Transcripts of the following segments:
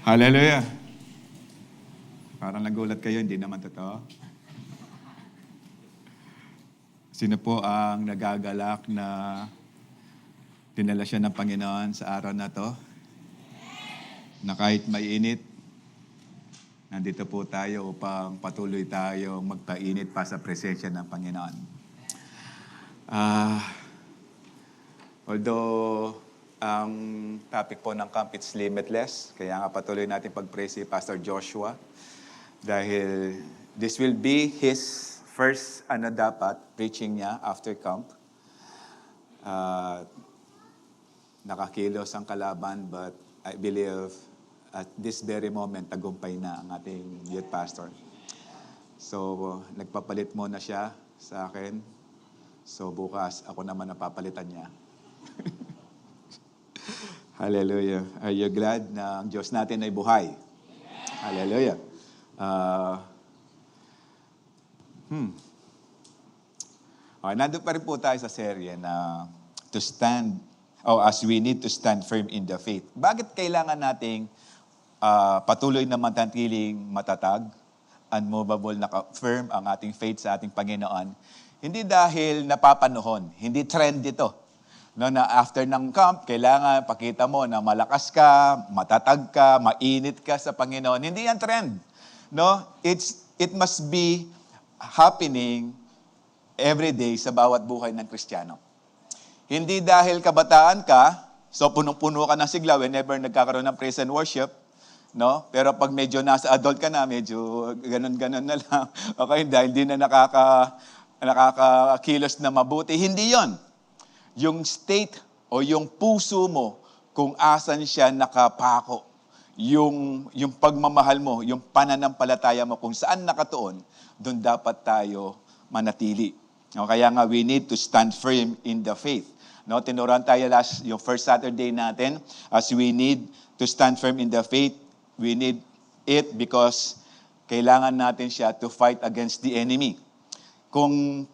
Hallelujah. Parang nagulat kayo, hindi naman totoo. Sino po ang nagagalak na dinala siya ng Panginoon sa araw na to? Na kahit mainit, nandito po tayo upang patuloy tayo magpainit pa sa presensya ng Panginoon. Although ang topic po ng camp it's limitless, kaya nga patuloy natin pag-pray si Pastor Joshua dahil this will be his first preaching niya after camp. Nakakilos ang kalaban, but I believe at this very moment, tagumpay na ang ating youth pastor. So, nagpapalit muna siya sa akin. So, bukas, ako naman napapalitan niya. Hallelujah. Are you glad na ang Diyos natin ay buhay? Hallelujah. Nandun pa rin po tayo sa serye na as we need to stand firm in the faith. Bakit kailangan nating patuloy na manatiling matatag, unmovable, firm ang ating faith sa ating Panginoon? Hindi dahil napapanahon, hindi trend ito. No, na after ng camp, kailangan pakita mo na malakas ka, matatag ka, mainit ka sa Panginoon. Hindi yan trend. No? It must be happening every day sa bawat buhay ng Kristiyano. Hindi dahil kabataan ka, so punong-puno ka ng sigla whenever nagkakaroon ng praise and worship, no? Pero pag medyo nasa adult ka na, medyo ganun-ganun na lang. Okay, dahil hindi na nakakakilos na mabuti. Hindi yon. Yung state o yung puso mo kung asan siya nakapako. Yung pagmamahal mo, yung pananampalataya mo kung saan nakatuon, doon dapat tayo manatili. No, kaya nga we need to stand firm in the faith. No, tinuruan tayo yung first Saturday natin, as we need to stand firm in the faith, we need it because kailangan natin siya to fight against the enemy. Kung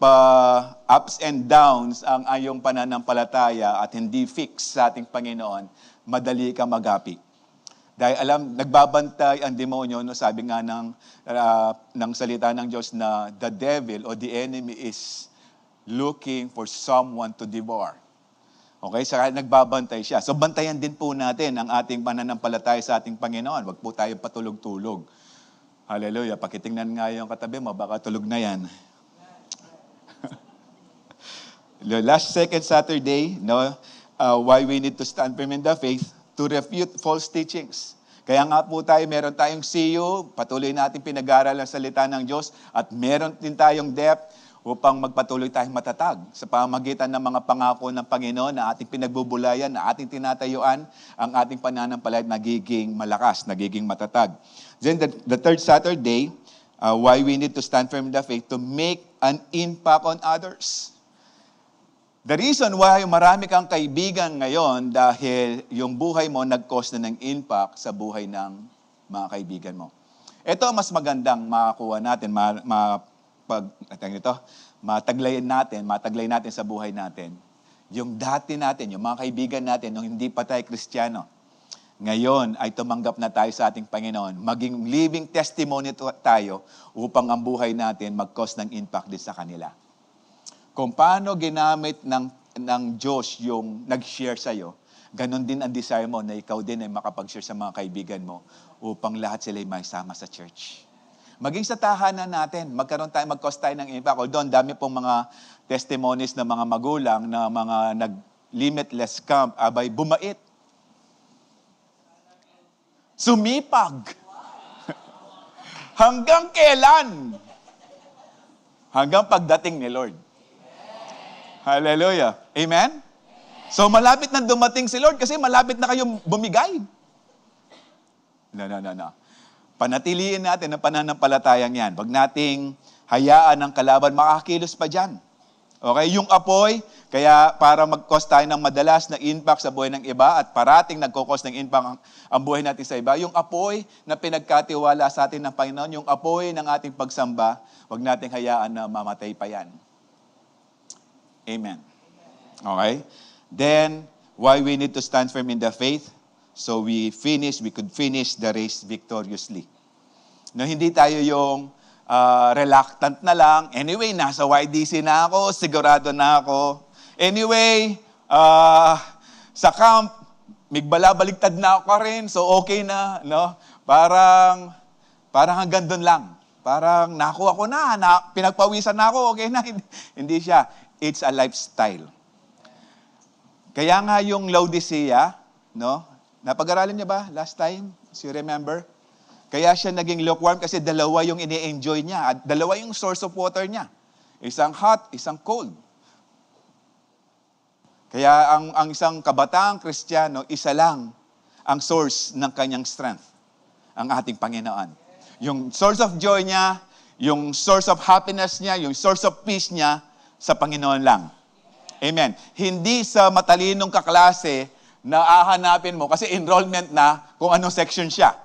ups and downs ang ayong pananampalataya at hindi fix sa ating Panginoon, madali ka magapi. Dahil nagbabantay ang demonyo, no, sabi nga ng salita ng Diyos na the devil or the enemy is looking for someone to devour. Okay, saka nagbabantay siya. So bantayan din po natin ang ating pananampalataya sa ating Panginoon. Huwag po tayo patulog-tulog. Hallelujah. Pakitingnan nga yung katabi mo, baka tulog na yan. Last second Saturday, why we need to stand firm in the faith, to refute false teachings. Kaya nga po meron tayong CU, patuloy natin pinag-aaral ang salita ng Diyos, at meron din tayong depth upang magpatuloy tayong matatag sa pamamagitan ng mga pangako ng Panginoon na ating pinagbubulayan, na ating tinatayuan, ang ating pananampalataya nagiging malakas, nagiging matatag. Then the third Saturday, why we need to stand firm in the faith, to make an impact on others. The reason why marami kang kaibigan ngayon dahil yung buhay mo nag-cause na ng impact sa buhay ng mga kaibigan mo. Ito mas magandang makakuha natin, mataglay natin sa buhay natin. Yung dati natin, yung mga kaibigan natin, nung hindi pa tayo Kristiyano, ngayon ay tumanggap na tayo sa ating Panginoon. Maging living testimony tayo upang ang buhay natin mag-cause ng impact din sa kanila. Kung paano ginamit ng Diyos yung nag-share sa'yo, ganon din ang desire mo na ikaw din ay makapag-share sa mga kaibigan mo upang lahat sila ay maisama sa church. Maging sa tahanan natin, mag-cause tayo ng impact. Although, dami pong mga testimonies ng mga magulang na mga nag-limitless camp, abay bumait. Sumipag. Hanggang kailan? Hanggang pagdating ni Lord. Hallelujah. Amen? So, malapit na dumating si Lord kasi malapit na kayong bumigay. No. Panatiliin natin ang pananampalatayang yan. Huwag nating hayaan ang kalaban makakilos pa dyan. Okay? Yung apoy, kaya para mag-cause tayo ng madalas na impact sa buhay ng iba at parating nagkukos ng impact ang buhay natin sa iba, yung apoy na pinagkatiwala sa atin ng Panginoon, yung apoy ng ating pagsamba, huwag nating hayaan na mamatay pa yan. Amen. Okay? Then, why we need to stand firm in the faith? So we could finish the race victoriously. No, hindi tayo yung reluctant na lang. Anyway, nasa YDC na ako, sigurado na ako. Anyway, sa camp, baliktad na ako rin, so okay na, no? Parang hanggang doon lang. Parang nakuha ko na, pinagpawisan na ako, okay na. Hindi siya. It's a lifestyle. Kaya nga yung Laodicea, no? Napag-aralan niya ba last time? Do you remember? Kaya siya naging lukewarm kasi dalawa yung ini-enjoy niya. At dalawa yung source of water niya. Isang hot, isang cold. Kaya ang isang kabataang Kristiyano, isa lang ang source ng kanyang strength. Ang ating Panginoon. Yung source of joy niya, yung source of happiness niya, yung source of peace niya, sa Panginoon lang. Amen. Hindi sa matalinong kaklase na ahanapin mo kasi enrollment na kung anong section siya.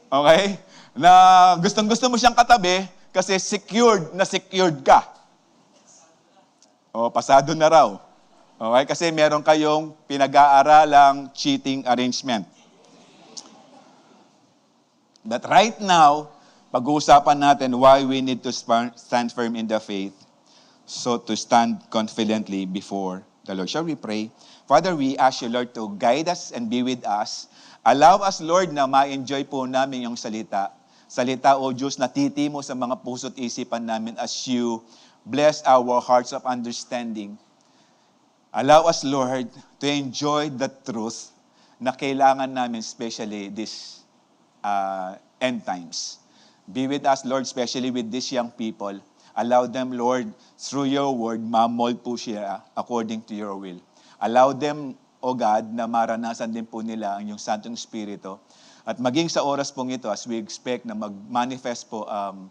Okay? Na gustong-gusto mo siyang katabi kasi secured ka. O, pasado na raw. Okay? Kasi meron kayong pinag-aaralang cheating arrangement. But right now, pag-uusapan natin why we need to stand firm in the faith. So to stand confidently before the Lord. Shall we pray? Father, we ask you, Lord, to guide us and be with us. Allow us, Lord, na ma-enjoy po namin yung salita. Salita, O Diyos, na titimo sa mga puso't isipan namin as you bless our hearts of understanding. Allow us, Lord, to enjoy the truth na kailangan namin, especially this end times. Be with us, Lord, especially with these young people. Allow them, Lord, through your word, ma-mold po siya according to your will. Allow them, O God, na maranasan din po nila ang iyong Santong Espiritu. At maging sa oras pong ito, as we expect na mag-manifest po ang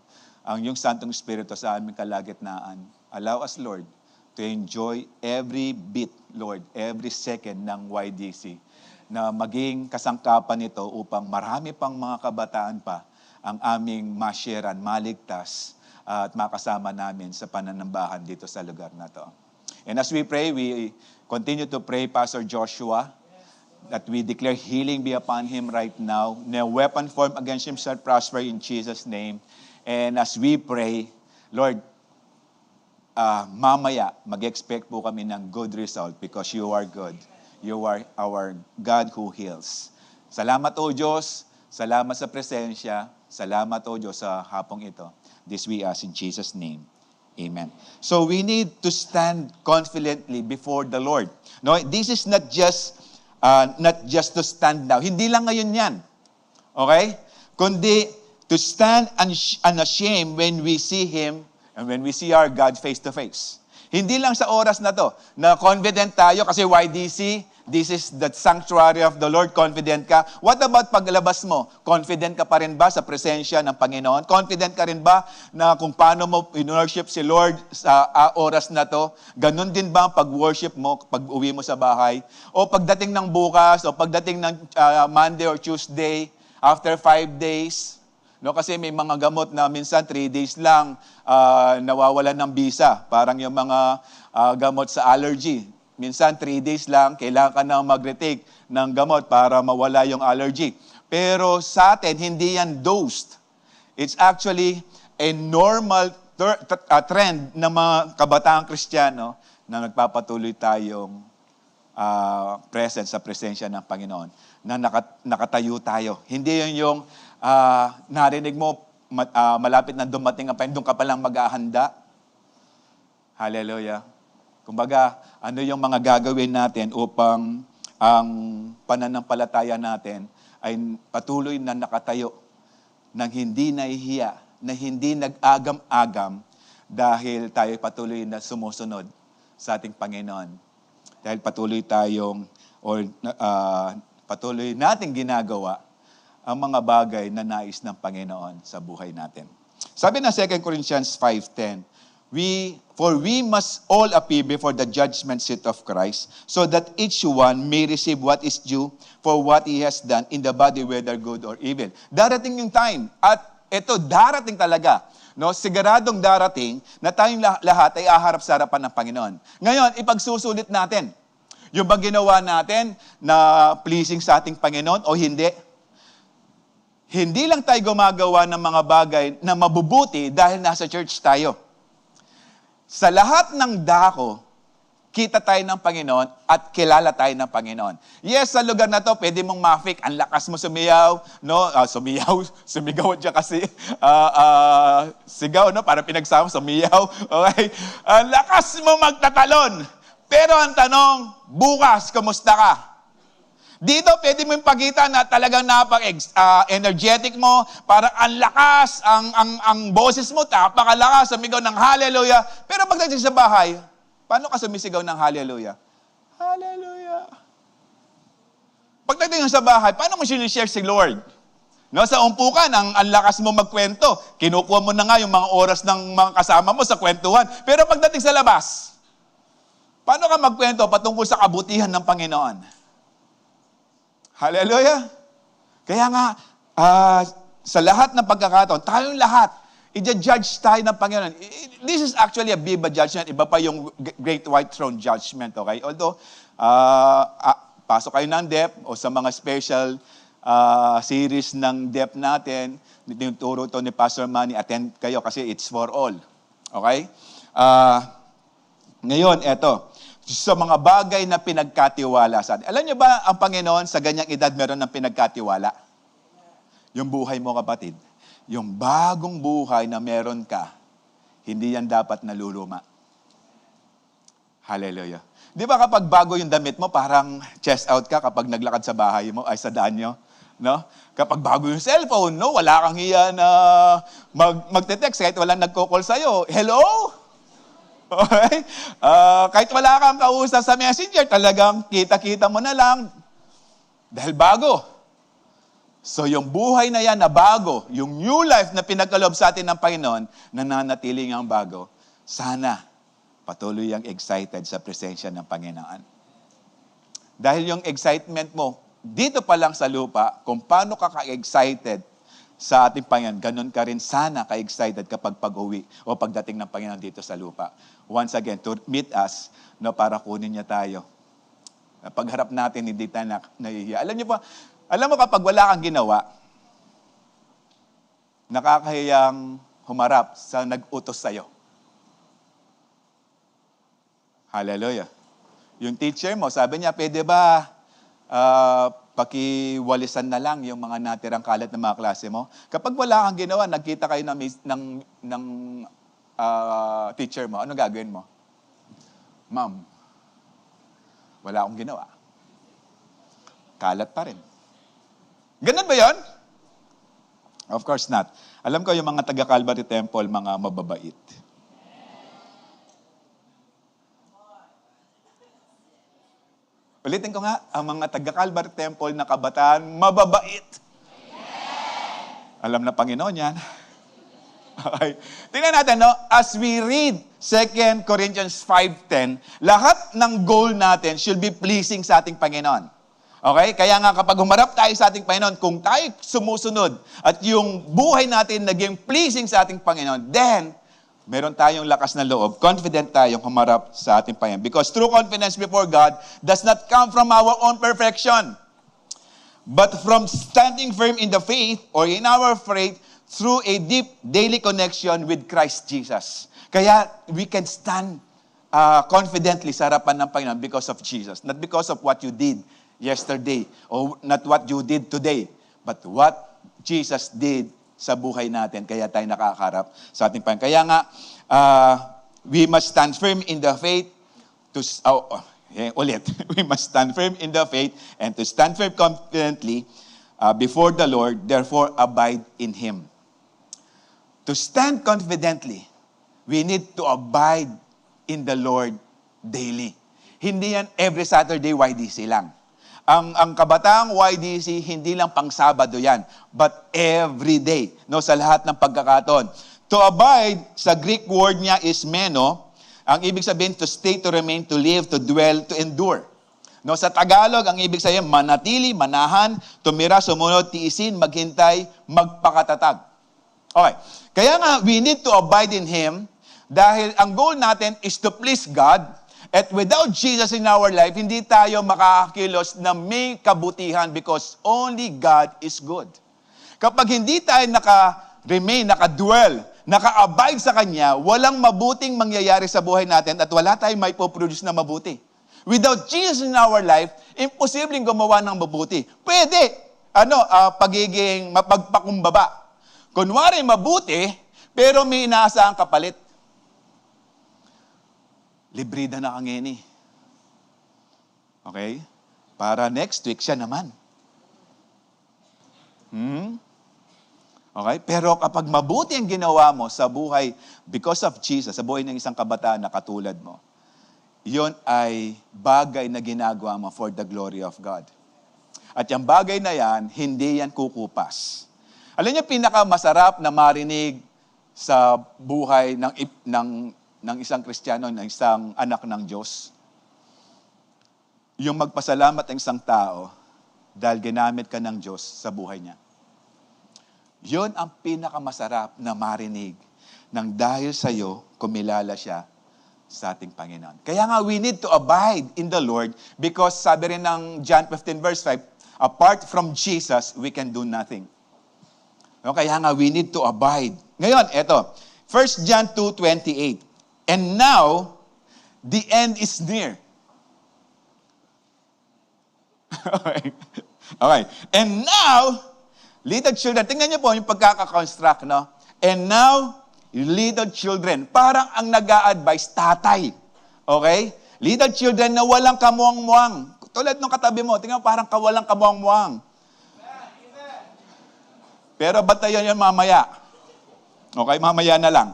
iyong Santong Espiritu sa aming kalagitnaan. Allow us, Lord, to enjoy every bit, Lord, every second ng YDC. Na maging kasangkapan nito upang marami pang mga kabataan pa ang aming masyaran, maligtas, at makasama namin sa pananambahan dito sa lugar na to. And as we pray, we continue to pray, Pastor Joshua, that we declare healing be upon him right now. No weapon formed against him shall prosper in Jesus' name. And as we pray, Lord, mamaya, mag-expect po kami ng good result because you are good. You are our God who heals. Salamat, O Diyos. Salamat sa presensya. Salamat, O Diyos, sa hapong ito. This we ask in Jesus' name. Amen. So we need to stand confidently before the Lord. No, this is not just to stand now. Hindi lang ngayon yan. Okay? Kundi to stand unashamed when we see Him and when we see our God face to face. Hindi lang sa oras na to, na confident tayo kasi YDC, this is the sanctuary of the Lord, confident ka. What about paglabas mo? Confident ka pa rin ba sa presensya ng Panginoon? Confident ka rin ba na kung paano mo in-worship si Lord sa oras na to? Ganon din ba ang pag-worship mo pag uwi mo sa bahay? O pagdating ng bukas, o pagdating ng Monday or Tuesday, after 5 days, no, kasi may mga gamot na minsan 3 days lang nawawalan ng bisa. Parang yung mga gamot sa allergy. Minsan 3 days lang, kailangan ka na mag-retake ng gamot para mawala yung allergy. Pero sa atin, hindi yan dosed. It's actually a normal trend ng mga kabataang Kristiyano na nagpapatuloy tayong present sa presensya ng Panginoon. Na nakatayo tayo. Hindi yun yung narinig mo, malapit na dumating ang doon ka palang mag-ahanda. Hallelujah. Kumbaga, ano yung mga gagawin natin upang ang pananampalataya natin ay patuloy na nakatayo, nang hindi nahihiya, na hindi nag-agam-agam dahil tayo patuloy na sumusunod sa ating Panginoon. Dahil patuloy patuloy nating ginagawa ang mga bagay na nais ng Panginoon sa buhay natin. Sabi ng 2 Corinthians 5:10, For we must all appear before the judgment seat of Christ, so that each one may receive what is due for what he has done in the body, whether good or evil. Darating yung time, at ito, darating talaga. No, siguradong darating na tayong lahat ay aharap sa harapan ng Panginoon. Ngayon, ipagsusulit natin. Yung bang ginawa natin na pleasing sa ating Panginoon o hindi? Hindi lang tayo gumagawa ng mga bagay na mabubuti dahil nasa church tayo. Sa lahat ng dako, kita tayo ng Panginoon at kilala tayo ng Panginoon. Yes, sa lugar na to, pwede mong mafik. Ang lakas mo sumiyaw, no? Sumigaw dyan kasi. Sigaw, no? Para pinagsama, sumiyaw. Okay? Ang lakas mo magtatalon. Pero ang tanong, bukas, kumusta ka? Dito, pwede mo ipakita na talagang napaka-energetic mo, parang ang lakas, ang boses mo, napakalakas, sumigaw ng hallelujah. Pero pagdating sa bahay, paano ka sumisigaw ng hallelujah? Hallelujah. Pagdating sa bahay, paano mo sinishare si Lord? No, sa umpukan, ang lakas mo magkwento. Kinukuha mo na nga yung mga oras ng mga kasama mo sa kwentuhan. Pero pagdating sa labas, paano ka magkwento patungkol sa kabutihan ng Panginoon? Hallelujah. Kaya nga, sa lahat ng pagkakataon, tayong lahat, i-judge tayo ng Panginoon. This is actually a Biba judgment. Iba pa yung Great White Throne judgment. Okay? Although, pasok kayo ng DEP o sa mga special series ng DEP natin, tinuturo ito ni Pastor Manny, attend kayo kasi it's for all. Okay? Ngayon, eto. Sa mga bagay na pinagkatiwala sa atin. Alam niyo ba, ang Panginoon sa ganyang edad meron ng pinagkatiwala? Yung buhay mo, kapatid. Yung bagong buhay na meron ka, hindi yan dapat naluluma. Hallelujah. Di ba kapag bago yung damit mo, parang chest out ka kapag naglakad sa bahay mo, ay sa daan nyo? No? Kapag bago yung cellphone, no? Wala kang hiya na magte-text kahit walang nagko-call sa'yo. Hello? Okay? Kahit wala kang kausap sa messenger, talagang kita-kita mo na lang. Dahil bago. So yung buhay na yan na bago, yung new life na pinagkaloob sa atin ng Panginoon, nananatiling ang bago, sana patuloy ang excited sa presensya ng Panginoon. Dahil yung excitement mo, dito pa lang sa lupa, kung paano ka ka-excited sa ating Panginoon, ganun ka rin sana ka-excited kapag pag-uwi o pagdating ng Panginoon dito sa lupa. Once again, to meet us, no, para kunin niya tayo. Pagharap natin, hindi tayo nahihiya. Alam mo kapag wala kang ginawa, nakakahiyang humarap sa nag-utos sa'yo. Hallelujah. Yung teacher mo, sabi niya, pwede ba pakiwalisan na lang yung mga natirang kalat ng mga klase mo? Kapag wala kang ginawa, nagkita kayo ng teacher mo, ano gagawin mo? Ma'am, wala akong ginawa. Kalat pa rin. Ganun ba yon? Of course not. Alam ko yung mga taga-Calvary Temple, mga mababait. Ulitin ko nga, ang mga taga-Calvary Temple na kabataan, mababait. Alam na Panginoon yan. Okay. Tingnan natin, no? As we read 2 Corinthians 5:10, lahat ng goal natin should be pleasing sa ating Panginoon. Okay? Kaya nga kapag humarap tayo sa ating Panginoon, kung tayo sumusunod at yung buhay natin naging pleasing sa ating Panginoon, then meron tayong lakas na loob, confident tayong humarap sa ating Panginoon. Because true confidence before God does not come from our own perfection, but from standing firm in the faith or in our faith through a deep daily connection with Christ Jesus. Kaya we can stand confidently sa harapan ng Panginoon because of Jesus. Not because of what you did yesterday or not what you did today, but what Jesus did sa buhay natin. Kaya tayo nakakarap sa ating Panginoon. Kaya nga, we must stand firm in the faith we must stand firm in the faith and to stand firm confidently before the Lord, therefore abide in Him. To stand confidently, we need to abide in the Lord daily. Hindi yan every Saturday YDC lang. Ang kabataang YDC, hindi lang pang Sabado yan, but every day, no, sa lahat ng pagkakataon. To abide, sa Greek word niya is meno. Ang ibig sabihin, to stay, to remain, to live, to dwell, to endure. No, sa Tagalog, ang ibig sabihin, manatili, manahan, tumira, sumunod, tiisin, maghintay, magpakatatag. Okay. Kaya nga, we need to abide in Him dahil ang goal natin is to please God. At without Jesus in our life, hindi tayo makakakilos na may kabutihan because only God is good. Kapag hindi tayo naka-remain, naka-dwell, naka-abide sa Kanya, walang mabuting mangyayari sa buhay natin at wala tayong may po-produce na mabuti. Without Jesus in our life, imposibleng gumawa ng mabuti. Pwede, pagiging mapagpakumbaba. Kunwari mabuti, pero may inaasahang kapalit. Librida na kangeni. Okay? Para next week, siya naman. Okay? Pero kapag mabuti ang ginawa mo sa buhay, because of Jesus, sa buhay ng isang kabataan na katulad mo, yon ay bagay na ginagawa mo for the glory of God. At yung bagay na yan, hindi yan kukupas. Alam niyo, pinakamasarap na marinig sa buhay ng isang Kristiyano, ng isang anak ng Diyos, yung magpasalamat ang isang tao dahil ginamit ka ng Diyos sa buhay niya. Yun ang pinakamasarap na marinig nang dahil sa iyo, kumilala siya sa ating Panginoon. Kaya nga, we need to abide in the Lord because sabi rin ng John 15 verse 5, apart from Jesus, we can do nothing. Kaya nga, we need to abide. Ngayon, eto, 1 John 2:28. And now, the end is near. Okay. And now, little children, tingnan niyo po yung pagkakakonstruct, no? And now, little children, parang ang nag-a-advise, tatay. Okay? Little children na walang kamuang-muang. Tulad ng katabi mo, tingnan mo, parang walang kamuang-muang. Pero batayan yan mamaya. Okay? Mamaya na lang.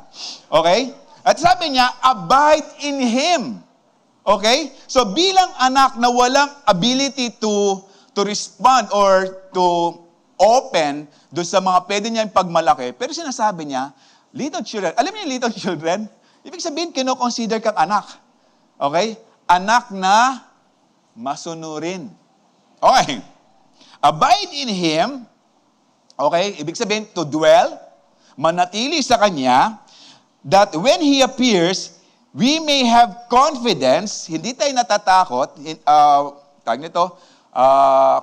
Okay? At sabi niya, abide in Him. Okay? So bilang anak na walang ability to respond or to open doon sa mga pwede niya yung pagmalaki, pero sinasabi niya, little children, alam niyo yung little children? Ibig sabihin, kino-consider kang anak. Okay? Anak na masunurin. Okay. Abide in Him. Okay? Ibig sabihin, to dwell, manatili sa Kanya, that when He appears, we may have confidence, hindi tayo natatakot,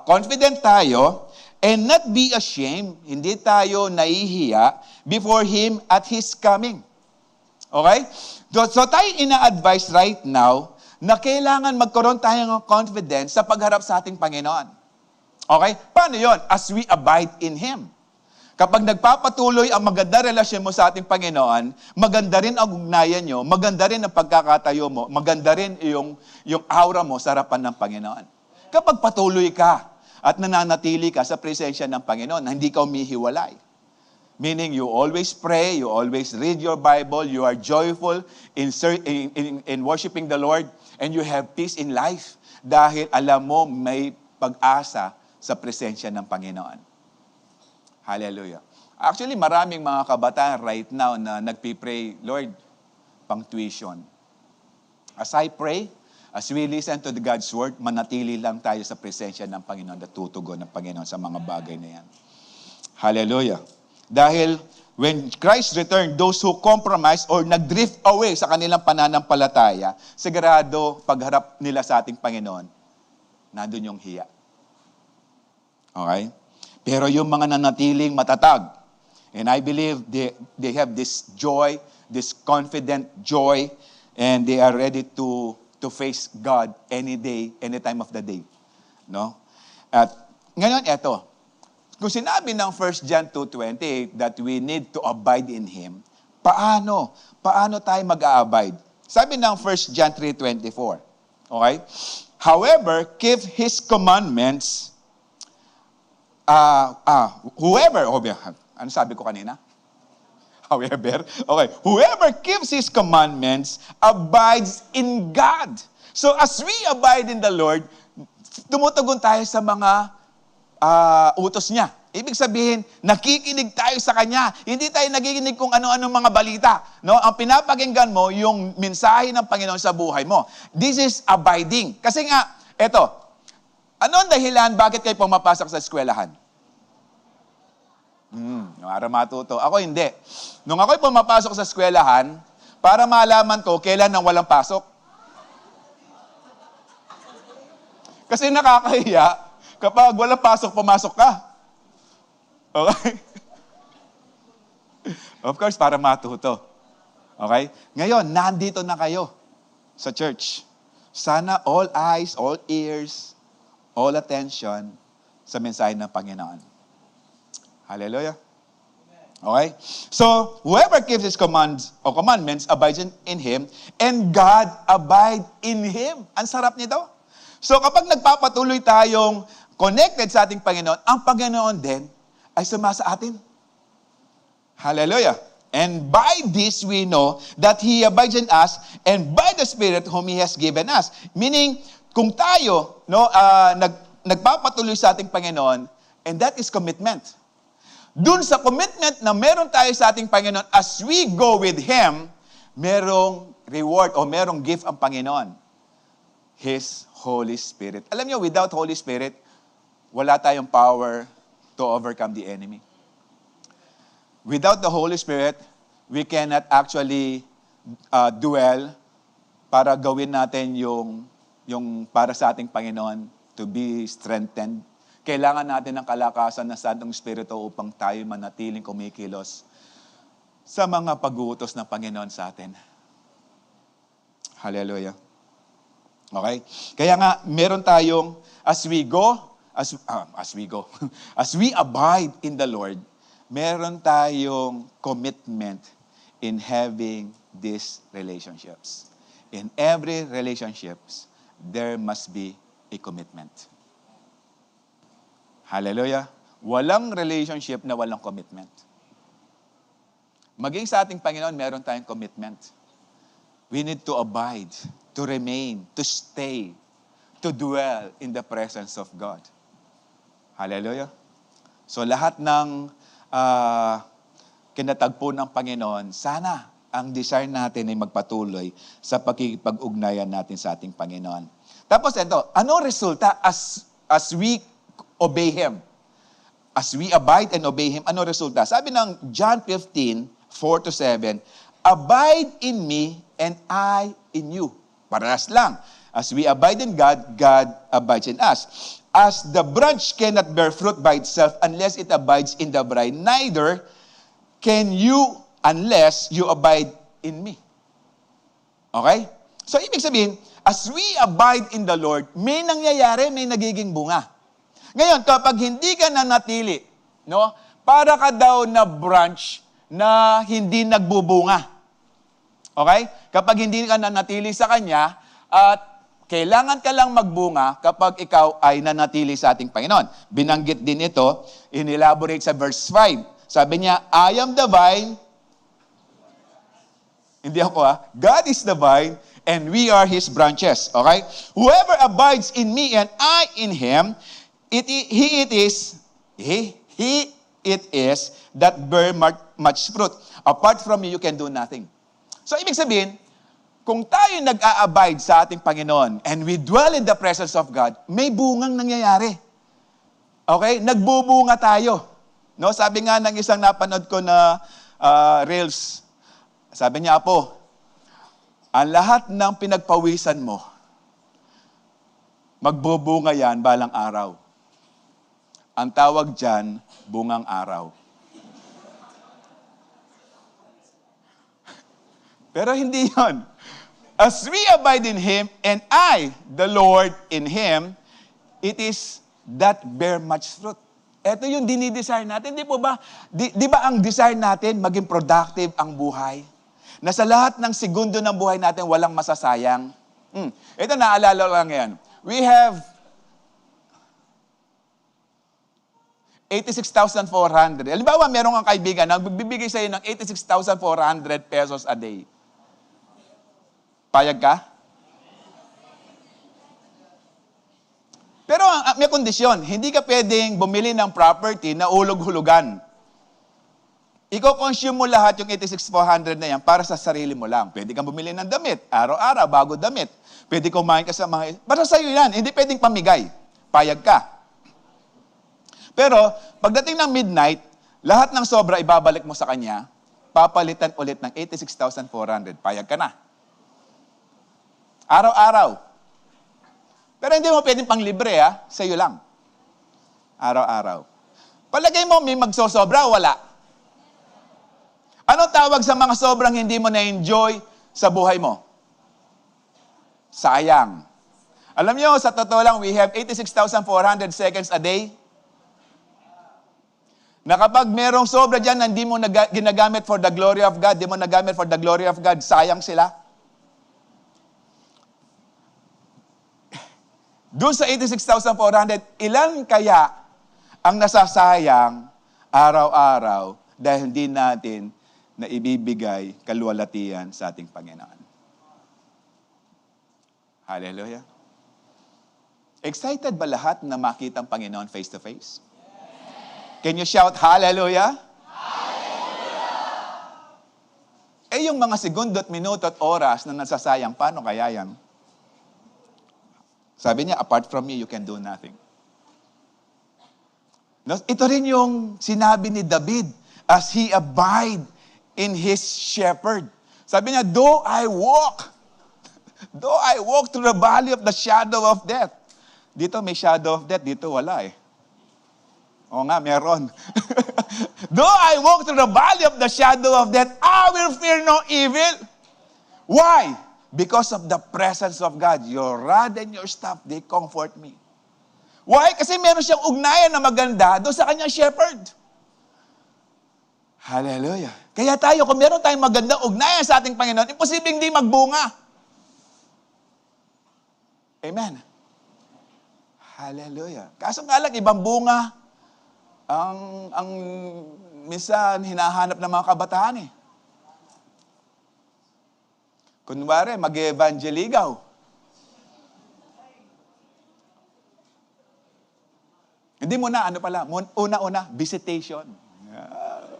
confident tayo, and not be ashamed, hindi tayo nahihiya before Him at His coming. Okay? So tayo ina-advise right now na kailangan magkaroon tayo ng confidence sa pagharap sa ating Panginoon. Okay? Paano yon? As we abide in Him. Kapag nagpapatuloy ang maganda relasyon mo sa ating Panginoon, maganda rin ang ugnayan nyo, maganda rin ang pagkakatayo mo, maganda rin yung aura mo sa harapan ng Panginoon. Kapag patuloy ka at nananatili ka sa presensya ng Panginoon, hindi ka umihiwalay. Meaning, you always pray, you always read your Bible, you are joyful in worshiping the Lord, and you have peace in life dahil alam mo may pag-asa sa presensya ng Panginoon. Hallelujah. Actually, maraming mga kabataan right now na nagpipray, Lord, pang tuition. As I pray, as we listen to the God's Word, manatili lang tayo sa presensya ng Panginoon at tutugon ng Panginoon sa mga bagay na yan. Hallelujah. Dahil when Christ returned, those who compromise or nag-drift away sa kanilang pananampalataya, sigurado pagharap nila sa ating Panginoon, nandun yung hiya. Okay? Pero yung mga nanatiling matatag, and I believe they have this joy, this confident joy, and they are ready to face God any day, any time of the day. No? At ngayon, eto, kung sinabi ng 1 John 2:28 that we need to abide in Him, paano? Paano tayo mag-a-abide? Sabi ng 1 John 3:24. Okay? However, keep His commandments. Ano sabi ko kanina? However, okay. Whoever keeps His commandments abides in God. So as we abide in the Lord, tumutugon tayo sa mga utos niya. Ibig sabihin, nakikinig tayo sa Kanya. Hindi tayo nakikinig kung ano-ano mga balita. No? Ang pinapakinggan mo, yung mensahe ng Panginoon sa buhay mo. This is abiding. Kasi nga, eto, ano ang dahilan bakit kayo pumapasok sa eskwelahan? Para matuto. Ako hindi. Nung ako'y pumapasok sa eskwelahan, para malaman ko kailan nang walang pasok. Kasi nakakahiya kapag wala pasok, pumasok ka. Okay? Of course, para matuto. Okay? Ngayon, nandito na kayo sa church. Sana all eyes, all ears, all attention sa mensahe ng Panginoon. Hallelujah. Okay? So, whoever keeps His commands or commandments abides in Him, and God abide in Him. Ang sarap nito. So, kapag nagpapatuloy tayong connected sa ating Panginoon, ang Panginoon din ay sumasa atin. Hallelujah. And by this we know that He abides in us, and by the Spirit whom He has given us. Meaning, kung tayo nagpapatuloy sa ating Panginoon, and that is commitment. Dun sa commitment na meron tayo sa ating Panginoon, as we go with Him, merong reward o merong gift ang Panginoon. His Holy Spirit. Alam niyo, without Holy Spirit, wala tayong power to overcome the enemy. Without the Holy Spirit, we cannot actually dwell para gawin natin yung para sa ating Panginoon to be strengthened. Kailangan natin ng kalakasan ng Santong Espiritu upang tayo manatiling kumikilos sa mga pag-uutos ng Panginoon sa atin. Hallelujah. Okay? Kaya nga, meron tayong, as we abide in the Lord, meron tayong commitment in having these relationships. In every relationships, there must be a commitment. Hallelujah. Walang relationship na walang commitment. Maging sa ating Panginoon, meron tayong commitment. We need to abide, to remain, to stay, to dwell in the presence of God. Hallelujah. So lahat ng kinatagpo ng Panginoon, sana ang desire natin ay magpatuloy sa pakikipag-ugnayan natin sa ating Panginoon. Tapos ito, ano resulta as we obey Him? As we abide and obey Him, ano resulta? Sabi ng John 15:4-7, abide in me and I in you. Parehas lang. As we abide in God, God abides in us. As the branch cannot bear fruit by itself unless it abides in the vine, neither can you unless you abide in me. Okay? So, ibig sabihin, as we abide in the Lord, may nangyayari, may nagiging bunga. Ngayon, kapag hindi ka nanatili, no, para ka daw na branch na hindi nagbubunga. Okay? Kapag hindi ka nanatili sa Kanya, at kailangan ka lang magbunga kapag ikaw ay nanatili sa ating Panginoon. Binanggit din ito, inelaborate sa verse 5. Sabi niya, I am the vine. Hindi ako God is the vine, and we are His branches. Okay? Whoever abides in me and I in Him, it is that bear much fruit. Apart from me, you can do nothing. So, ibig sabihin, kung tayo nag-a-abide sa ating Panginoon and we dwell in the presence of God, may bungang nangyayari. Okay? Nagbubunga tayo. No? Sabi nga ng isang napanood ko na Reels, sabi niya po, ang lahat ng pinagpawisan mo, magbubunga yan balang araw. Ang tawag dyan, bungang araw. Pero hindi yon. As we abide in Him, and I, the Lord, in Him, it is that bear much fruit. Ito yung dinidesire natin. Di po ba? Di ba ang desire natin, maging productive ang buhay? Na sa lahat ng segundo ng buhay natin, walang masasayang. Ito, naalala lang yan. We have 86,400. Halimbawa, merong kang kaibigan na magbibigay sa'yo ng 86,400 pesos a day. Payag ka? Pero may kondisyon, hindi ka pwedeng bumili ng property na ulog-hulugan. Iko-consume mo lahat yung 86,400 na yan para sa sarili mo lang. Pwede kang bumili ng damit, araw-araw, bago damit. Pwede kumain ka sa mga... Para sa'yo yan, hindi pwedeng pamigay. Payag ka. Pero, pagdating ng midnight, lahat ng sobra ibabalik mo sa kanya, papalitan ulit ng 86,400. Payag ka na. Araw-araw. Pero hindi mo pwedeng panglibre, ha? Sa'yo lang. Araw-araw. Palagay mo, may magsosobra, wala. Anong tawag sa mga sobrang hindi mo na-enjoy sa buhay mo? Sayang. Alam nyo, sa totoo lang, we have 86,400 seconds a day. Na kapag merong sobra dyan na hindi mo ginagamit for the glory of God, hindi mo nagamit for the glory of God, sayang sila. Doon sa 86,400, ilan kaya ang nasasayang araw-araw dahil hindi natin na ibibigay kaluwalhatian sa ating Panginoon? Hallelujah. Excited ba lahat na makita ang Panginoon face to face? Can you shout hallelujah? Hallelujah! Eh yung mga segundo at minuto at oras na nasasayang, paano kaya yan? Sabi niya, apart from me, you can do nothing. Ito rin yung sinabi ni David as he abide in his shepherd. Sabi niya, though I walk through the valley of the shadow of death. Dito may shadow of death, dito wala eh. Oo nga, meron. Though I walk through the valley of the shadow of death, I will fear no evil. Why? Because of the presence of God. Your rod and your staff, they comfort me. Why? Kasi meron siyang ugnayan na maganda doon sa kanyang shepherd. Hallelujah. Kaya tayo, kung meron tayong magandang ugnayan sa ating Panginoon, imposibleng hindi magbunga. Amen. Hallelujah. Kaso nga lang, ibang bunga ang minsan hinahanap ng mga kabataan eh. Kunwari, mag-evangeligaw. Hindi muna, una-una, visitation.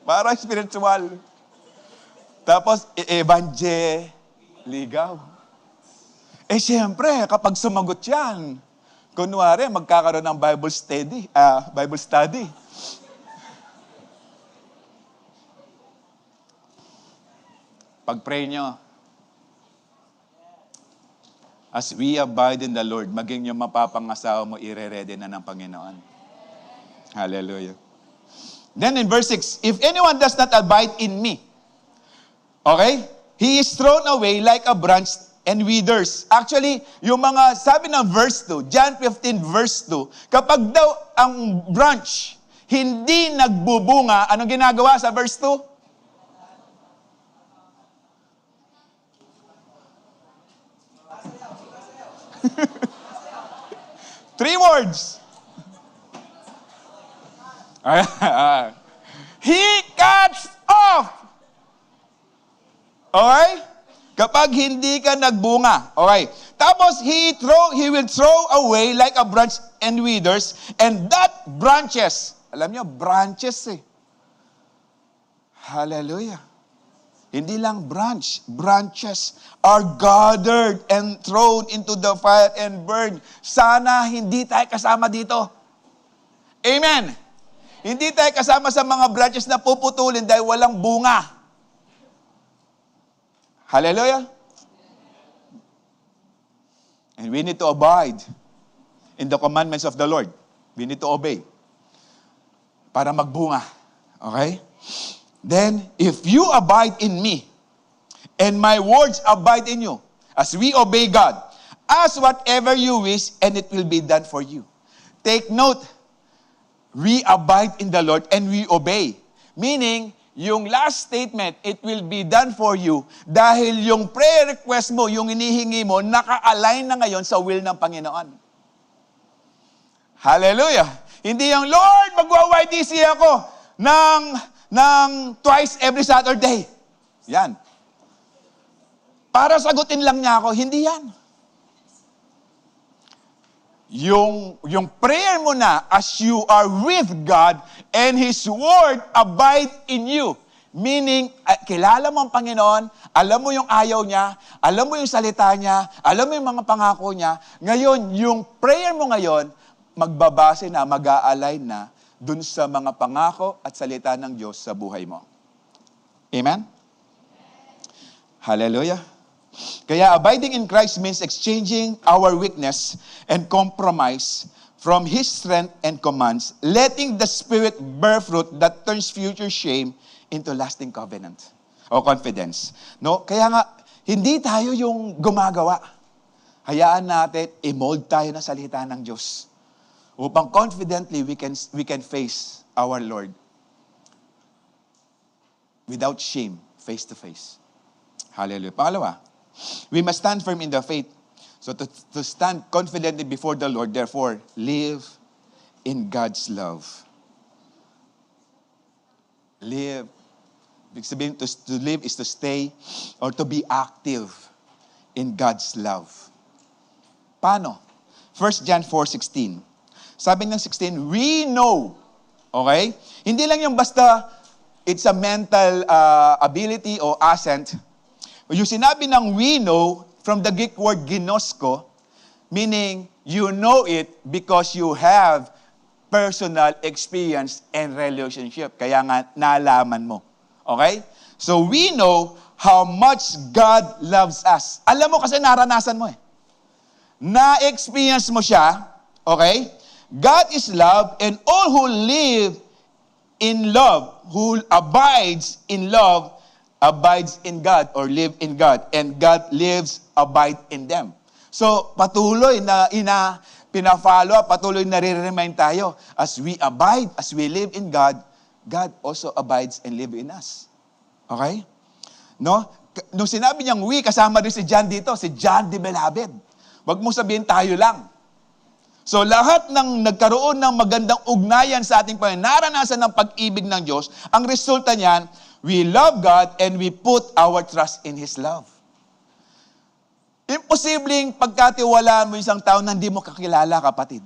Para spiritual. Tapos, evangeligaw. Eh, siyempre, kapag sumagot yan, kunwari, magkakaroon ng Bible study. Pag-pray nyo, as we abide in the Lord, maging yung mapapangasawa mo, ire-ready na ng Panginoon. Hallelujah. Then in verse 6, if anyone does not abide in me, okay, he is thrown away like a branch and withers. Actually, yung mga, sabi ng verse 2, John 15 verse 2, kapag daw ang branch hindi nagbubunga, anong ginagawa sa verse 2? 3 words. He cuts off. Okay? Kapag hindi ka nagbunga. Okay. Tapos, he will throw away like a branch and withers, and that branches. Alam niyo, branches eh. Hallelujah. Hindi lang branches are gathered and thrown into the fire and burned. Sana hindi tayo kasama dito. Amen. Hindi tayo kasama sa mga branches na puputulin dahil walang bunga. Hallelujah. And we need to abide in the commandments of the Lord. We need to obey para magbunga. Okay? Then, if you abide in me, and my words abide in you, as we obey God, ask whatever you wish, and it will be done for you. Take note, we abide in the Lord, and we obey. Meaning, yung last statement, it will be done for you, dahil yung prayer request mo, yung inihingi mo, naka-align na ngayon sa will ng Panginoon. Hallelujah! Hindi yung, Lord, magwa-YDC ako ng twice every Saturday. Yan. Para sagutin lang niya ako, hindi yan. Yung prayer mo na as you are with God and His Word abide in you. Meaning, kilala mo ang Panginoon, alam mo yung ayaw niya, alam mo yung salita niya, alam mo yung mga pangako niya. Ngayon, yung prayer mo ngayon, magbabase na, mag-a-align na dun sa mga pangako at salita ng Diyos sa buhay mo. Amen? Hallelujah. Kaya abiding in Christ means exchanging our weakness and compromise from His strength and commands, letting the Spirit bear fruit that turns future shame into lasting covenant o confidence. No? Kaya nga, hindi tayo yung gumagawa. Hayaan natin, i-mold tayo ng salita ng Diyos upang confidently we can face our Lord without shame, face to face. Hallelujah. Pangalawa, we must stand firm in the faith. So to stand confidently before the Lord, therefore, live in God's love. Live. Ibig sabihin, to live is to stay or to be active in God's love. Paano? 1 John 4:16. Sabi ng 16, we know. Okay? Hindi lang yung basta it's a mental ability or assent. Yung sinabi ng we know, from the Greek word ginosko, meaning you know it because you have personal experience and relationship. Kaya nga, nalaman mo. Okay? So we know how much God loves us. Alam mo kasi naranasan mo eh. Na-experience mo siya. Okay? God is love, and all who live in love, who abides in love, abides in God or live in God, and God lives, abide in them. So, patuloy na pina-follow up, patuloy na re-remind tayo, as we abide, as we live in God, God also abides and live in us. Okay? No? Nung sinabi niyang we, kasama rin si John dito, si John the Beloved. Wag mo sabihin tayo lang. So lahat ng nagkaroon ng magandang ugnayan sa ating Panginoon, naranasan ng pag-ibig ng Diyos, ang resulta niyan, we love God and we put our trust in His love. Imposibleng pagkatiwalaan mo isang tao na hindi mo kakilala, kapatid.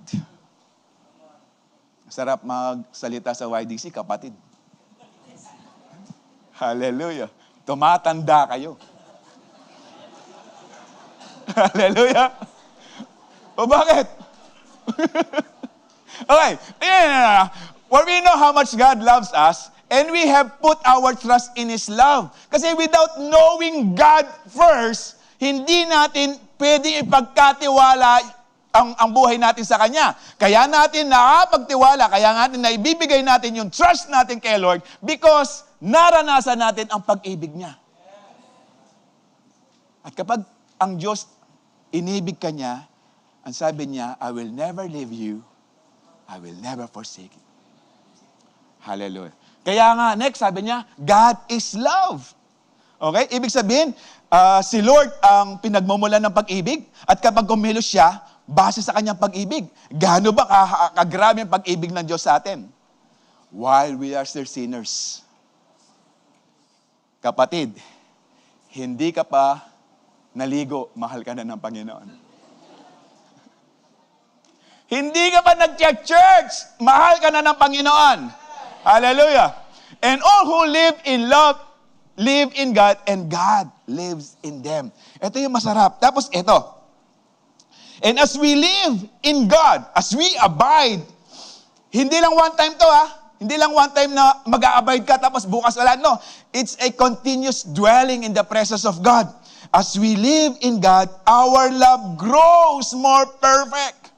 Sarap magsalita sa YDC, kapatid. Hallelujah. Tumatanda kayo. Hallelujah. O bakit? Okay. For we know how much God loves us, and we have put our trust in His love. Kasi without knowing God first, hindi natin pwede ipagkatiwala ang buhay natin sa Kanya. Kaya natin nakapagtiwala, kaya natin naibibigay natin yung trust natin kay Lord because naranasan natin ang pag-ibig niya. At kapag ang Diyos inibig ka niya, ang sabi niya, I will never leave you, I will never forsake you. Hallelujah. Kaya nga, next, sabi niya, God is love. Okay? Ibig sabihin, si Lord ang pinagmumulan ng pag-ibig, at kapag kumilos siya, base sa kanyang pag-ibig. Gaano ba kagrabe ang pag-ibig ng Diyos sa atin? While we are still sinners. Kapatid, hindi ka pa naligo, mahal ka na ng Panginoon. Hindi ka pa nag-church, mahal ka na ng Panginoon. Hallelujah. And all who live in love, live in God, and God lives in them. Ito yung masarap. Tapos ito. And as we live in God, as we abide, hindi lang one time to Hindi lang one time na mag-a-abide ka tapos bukas wala. No. It's a continuous dwelling in the presence of God. As we live in God, our love grows more perfect.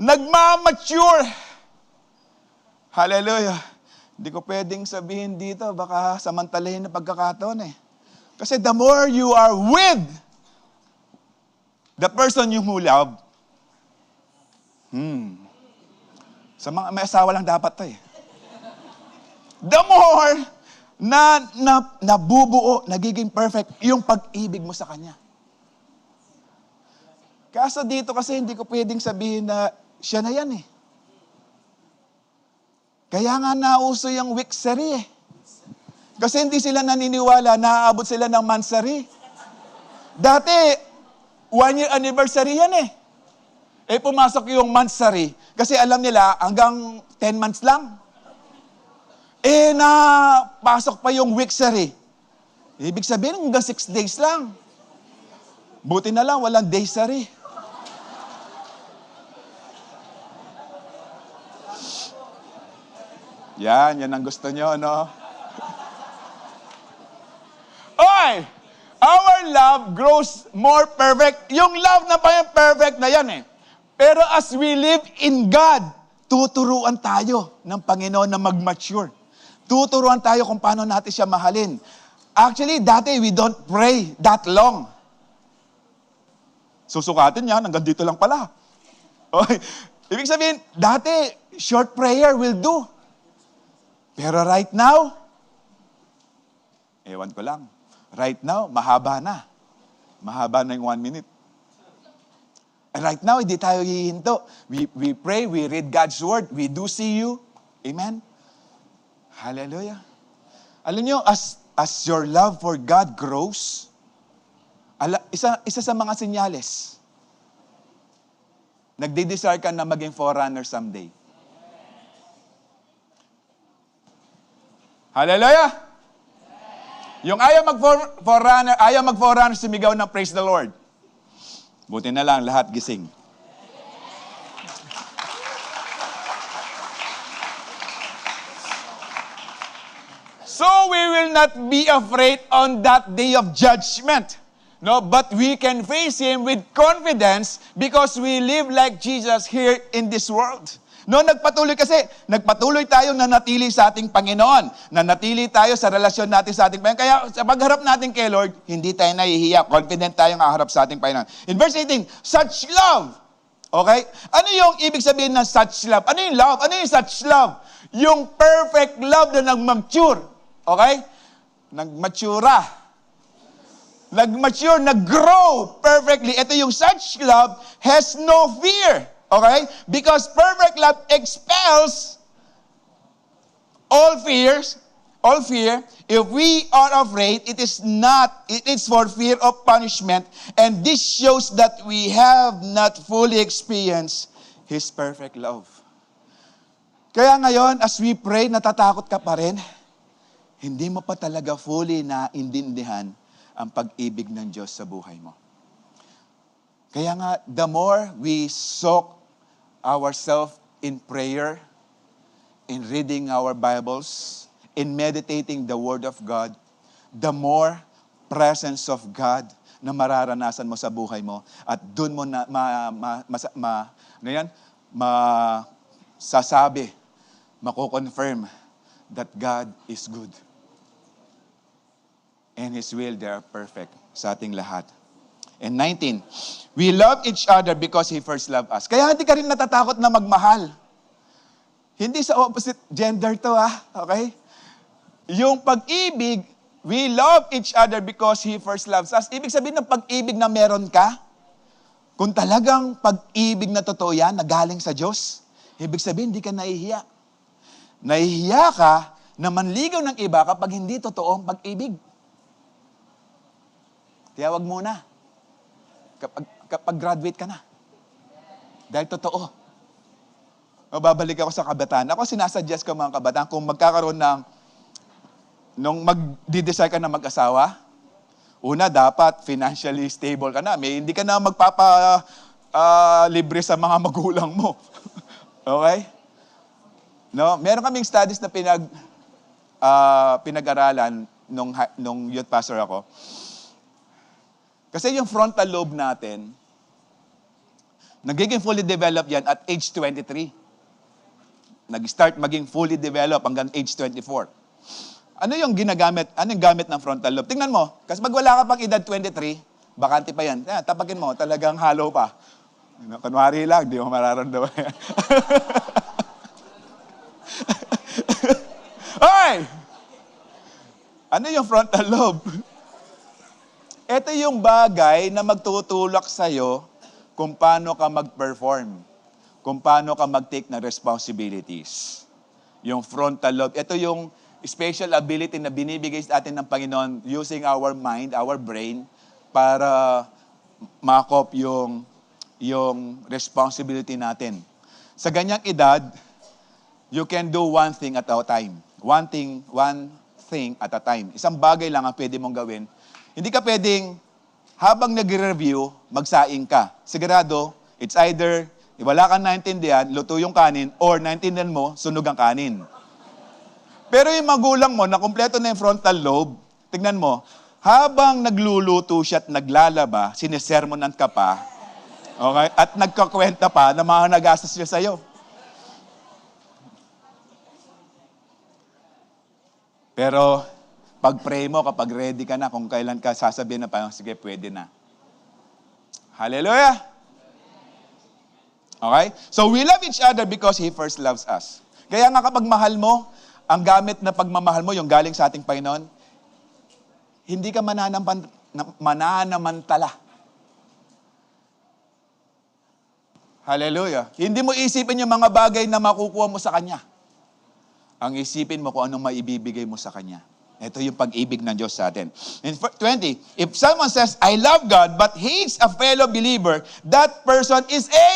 Nagmamature. Hallelujah. Hindi ko pwedeng sabihin dito, baka samantalahin na pagkakataon eh. Kasi the more you are with the person you love, sa mga may asawa lang dapat to eh. The more na nabubuo, nagiging perfect yung pag-ibig mo sa Kanya. Kaso dito kasi hindi ko pwedeng sabihin na siya na yan eh. Kaya nga nauso yung wiksary eh. Kasi hindi sila naniniwala, naaabot sila ng mansary. Dati, 1-year anniversary yan eh. Eh pumasok yung mansary. Kasi alam nila, hanggang 10 months lang. Eh napasok pa yung wiksary. Ibig sabihin, hanggang 6 days lang. Buti na lang, walang daysary. Yan ang gusto nyo, no? Oy! our love grows more perfect. Yung love na pa yan, perfect na yan eh. Pero as we live in God, tuturuan tayo ng Panginoon na mag-mature. Tuturuan tayo kung paano natin siya mahalin. Actually, dati we don't pray that long. Susukatin yan, hanggang dito lang pala. Okay. Ibig sabihin, dati, short prayer will do. Pero right now, ewan ko lang. Right now, mahaba na. Mahaba na yung 1 minute. And right now, hindi tayo hihinto. We pray, we read God's word, we do see you. Amen? Hallelujah. Alam nyo, as your love for God grows, isa sa mga senyales, nagde-desire ka na maging forerunner someday. Hallelujah! Yung ayaw mag-forerunner, sumigaw ng praise the Lord. Buti na lang, lahat gising. So we will not be afraid on that day of judgment. No, but we can face Him with confidence because we live like Jesus here in this world. No, nagpatuloy tayo na natili sa ating Panginoon. Na natili tayo sa relasyon natin sa ating Panginoon. Kaya sa pagharap natin kay Lord, hindi tayo nahihiya. Confident tayong aharap sa ating Panginoon. In verse 18, such love. Okay? Ano yung ibig sabihin ng such love? Ano yung love? Ano yung such love? Yung perfect love na nag-mature. Okay? Nag-mature, nag-grow perfectly. Ito yung such love has no fear. Okay? Because perfect love expels all fear. If we are afraid, it is for fear of punishment. And this shows that we have not fully experienced His perfect love. Kaya ngayon, as we pray, natatakot ka pa rin. Hindi mo pa talaga fully naintindihan ang pag-ibig ng Diyos sa buhay mo. Kaya nga, the more we soak ourselves in prayer, in reading our Bibles, in meditating the Word of God, the more presence of God na mararanasan mo sa buhay mo at doon mo na masasabi, mako-confirm that God is good. And His will, they are perfect sa ating lahat. And 19, we love each other because He first loved us. Kaya hindi ka rin natatakot na magmahal. Hindi sa opposite gender to okay? Yung pag-ibig, we love each other because He first loves us. Ibig sabihin ng pag-ibig na meron ka, kung talagang pag-ibig na totoo yan, na galing sa Diyos, ibig sabihin hindi ka nahihiya. Nahihiya ka na manligaw ng iba kapag hindi totoo ang pag-ibig. Kaya wag muna. Kapag graduate ka na. Dahil totoo. Babalik ako sa kabataan. Ako sinasuggest ko mga kabataan, kung magkakaroon nung mag-decide ka na mag-asawa, una, dapat financially stable ka na. Hindi ka na libre sa mga magulang mo. Okay? No? Meron kaming studies na pinag-aralan nung youth pastor ako. Kasi yung frontal lobe natin, nagiging fully developed yan at age 23. Nag-start maging fully developed hanggang age 24. Ano yung gamit ng frontal lobe? Tingnan mo, kasi pag wala ka pang edad 23, bakante pa yan. Tapagin mo, talagang hollow pa. Kunwari lang, di mo mararamdaman yan. Hoy! Ano yung frontal lobe? Ito yung bagay na magtutulak sa'yo kung paano ka mag-perform, kung paano ka mag-take na responsibilities. Yung frontal lobe, ito yung special ability na binibigay sa atin ng Panginoon using our mind, our brain, para makop yung responsibility natin. Sa ganyang edad, you can do one thing at a time. One thing at a time. Isang bagay lang ang pwede mong gawin. Hindi ka pwedeng, habang nag-review, magsaing ka. Sigurado, it's either, wala kang naintindihan, luto yung kanin, or naintindihan mo, sunog ang kanin. Pero yung magulang mo, na kumpleto na yung frontal lobe, tignan mo, habang nagluluto siya at naglalaba, sinisermonan ka pa, okay? At nagkakwenta pa na mga nagastos siya sa'yo. Pero, pag-pray mo, kapag ready ka na, kung kailan ka sasabihin na parang, sige, pwede na. Hallelujah! Okay? So, we love each other because He first loves us. Kaya nga kapag mahal mo, ang gamit na pagmamahal mo, yung galing sa ating Panginoon, hindi ka mananamantala. Hallelujah. Hindi mo isipin yung mga bagay na makukuha mo sa Kanya. Ang isipin mo kung anong maibibigay mo sa Kanya. Ito yung pag-ibig ng Diyos sa atin. In 20, if someone says, I love God, but hates a fellow believer, that person is a...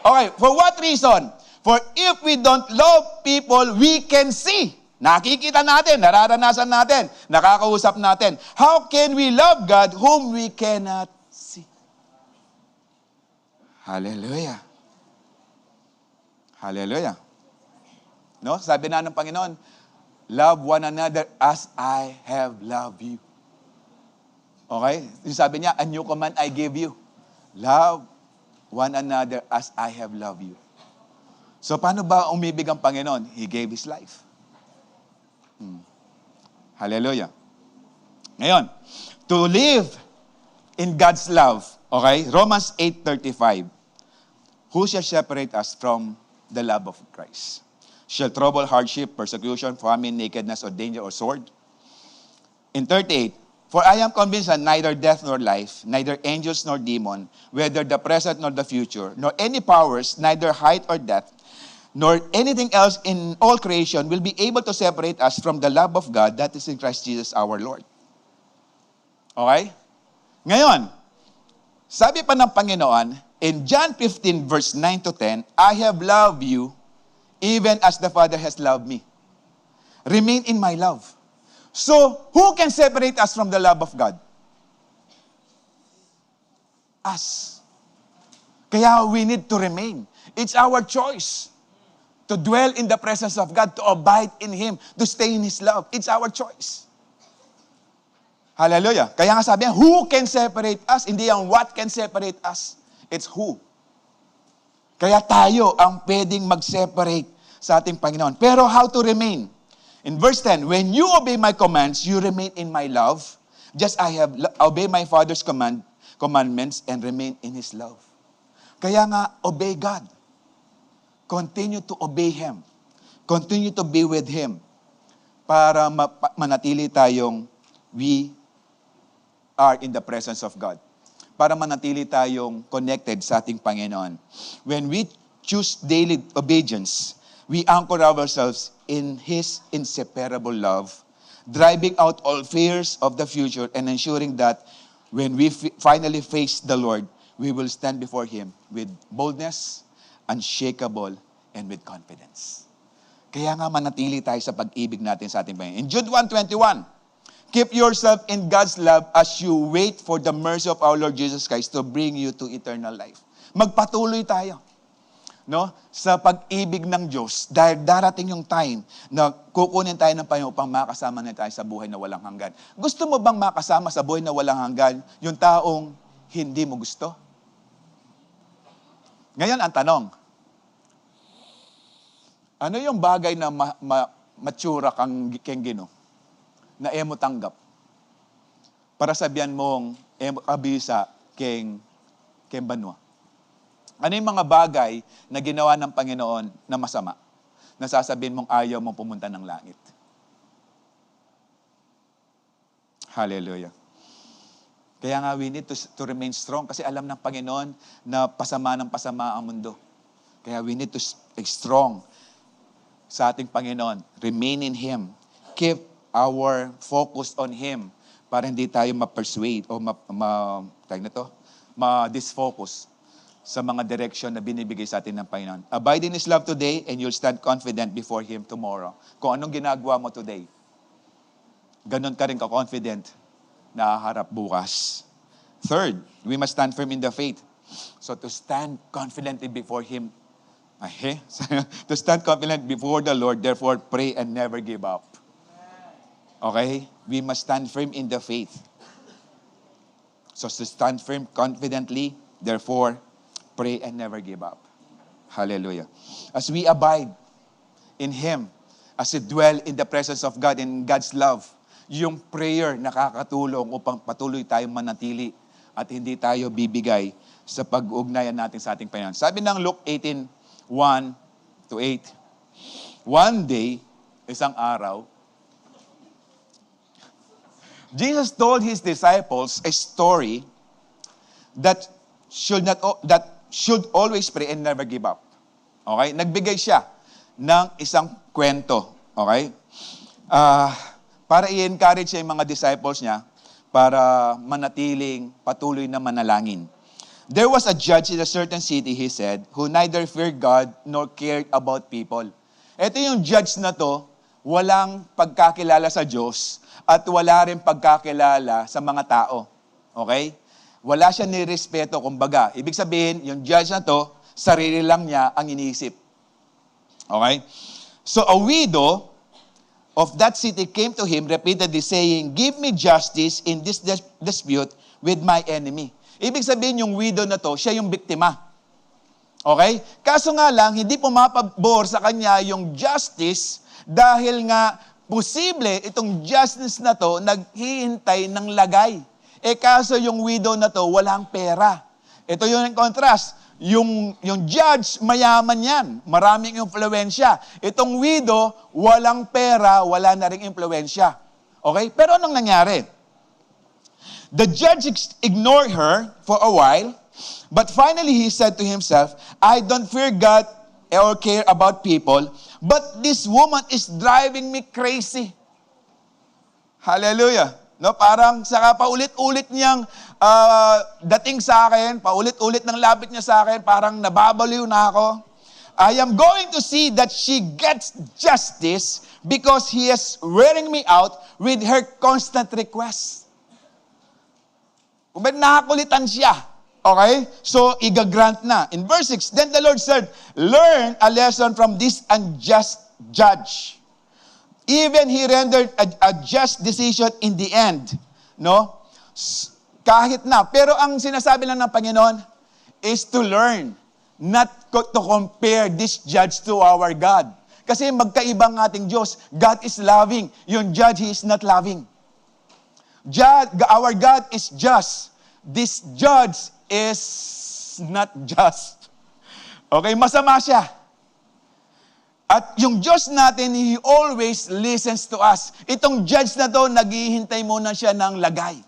Okay, for what reason? For if we don't love people, we can see. Nakikita natin, nararanasan natin, nakakausap natin. How can we love God whom we cannot see? Hallelujah. Hallelujah. No? Sabi na ng Panginoon, love one another as I have loved you. Okay? Yung sabi niya, a new command I give you. Love one another as I have loved you. So, paano ba umibig ang Panginoon? He gave His life. Hallelujah. Ngayon, to live in God's love, okay? Romans 8:35. Who shall separate us from the love of Christ? Shall trouble, hardship, persecution, famine, nakedness, or danger, or sword? In 38, for I am convinced that neither death nor life, neither angels nor demon, whether the present nor the future, nor any powers, neither height or depth, nor anything else in all creation will be able to separate us from the love of God that is in Christ Jesus our Lord. Okay? Ngayon, sabi pa ng Panginoon, in John 15 verse 9 to 10, I have loved you even as the Father has loved me. Remain in my love. So, who can separate us from the love of God? Us. Kaya we need to remain. It's our choice to dwell in the presence of God, to abide in Him, to stay in His love. It's our choice. Hallelujah. Kaya nga sabi niya, who can separate us? Hindi ang what can separate us. It's who. Kaya tayo ang pwedeng mag-separate sa ating Panginoon. Pero how to remain? In verse 10, when you obey my commands, you remain in my love, just I have obeyed my Father's commandments and remain in His love. Kaya nga, obey God. Continue to obey Him. Continue to be with Him para manatili tayong we are in the presence of God. Para manatili tayong connected sa ating Panginoon. When we choose daily obedience, we anchor ourselves in His inseparable love, driving out all fears of the future and ensuring that when we finally face the Lord, we will stand before Him with boldness, unshakable, and with confidence. Kaya nga manatili tayo sa pag-ibig natin sa ating Panginoon. In Jude 1:21, keep yourself in God's love as you wait for the mercy of our Lord Jesus Christ to bring you to eternal life. Magpatuloy tayo, no, sa pag-ibig ng Diyos dahil darating yung time na kukunin tayo ng Panginoon upang makasama na tayo sa buhay na walang hanggan. Gusto mo bang makasama sa buhay na walang hanggan yung taong hindi mo gusto? Ngayon ang tanong, ano yung bagay na matsura kang Gino na emo tanggap para sabihan mong abisa keng banwa? Ano yung mga bagay na ginawa ng Panginoon na masama? Na sasabihin mong ayaw mong pumunta ng langit. Hallelujah. Kaya nga we need to remain strong kasi alam ng Panginoon na pasama ng pasama ang mundo. Kaya we need to stay strong sa ating Panginoon. Remain in Him. Keep our focus on Him para hindi tayo ma-persuade o ma-disfocus sa mga direction na binibigay sa atin ng Panginoon. Abide in His love today and you'll stand confident before Him tomorrow. Kung anong ginagawa mo today, ganun ka rin ka-confident na haharap bukas. Third, we must stand firm in the faith. So to stand confidently before Him, to stand confident before the Lord, therefore pray and never give up. Okay? We must stand firm in the faith. So to stand firm confidently, therefore, pray and never give up. Hallelujah. As we abide in Him, as we dwell in the presence of God and God's love, yung prayer nakakatulong upang patuloy tayong manatili at hindi tayo bibigay sa pag-ugnayan natin sa ating Panginoon. Sabi ng Luke 18:1-8, one day, isang araw, Jesus told His disciples a story that should always pray and never give up. Okay? Nagbigay siya ng isang kwento. Okay? Para i-encourage siya yung mga disciples niya para manatiling patuloy na manalangin. There was a judge in a certain city, he said, who neither feared God nor cared about people. Ito yung judge na to, walang pagkakilala sa Diyos at wala rin pagkakilala sa mga tao. Okay? Wala siya nirespeto, kumbaga. Ibig sabihin, yung judge na to, sarili lang niya ang iniisip. Okay? So a widow of that city came to him repeatedly saying, "Give me justice in this dispute with my enemy." Ibig sabihin, yung widow na to, siya yung biktima. Okay? Kaso nga lang, hindi pumapabor sa kanya yung justice dahil nga posible itong justice na to naghihintay ng lagay. Kaso yung widow na to, walang pera. Ito yung contrast. Yung judge, mayaman yan. Maraming impluensya. Itong widow, walang pera, wala na ring impluensya. Okay? Pero anong nangyari? The judge ignored her for a while, but finally he said to himself, "I don't fear God or care about people, but this woman is driving me crazy." Hallelujah. No, parang saka paulit-ulit niyang dating sa akin, paulit-ulit ng lapit niya sa akin, parang nababaliw na ako. I am going to see that she gets justice because he is wearing me out with her constant requests. Kung ba't nakakulitan siya? Okay? So, igagrant na. In verse 6, then the Lord said, "Learn a lesson from this unjust judge. Even he rendered a just decision in the end." No? Kahit na. Pero ang sinasabi lang ng Panginoon is to learn, not to compare this judge to our God. Kasi magkaibang ating Diyos. God is loving. Yung judge, He is not loving. Our God is just. This judge is not just. Okay? Masama siya. At yung Diyos natin, He always listens to us. Itong judge na to, naghihintay muna siya ng lagay.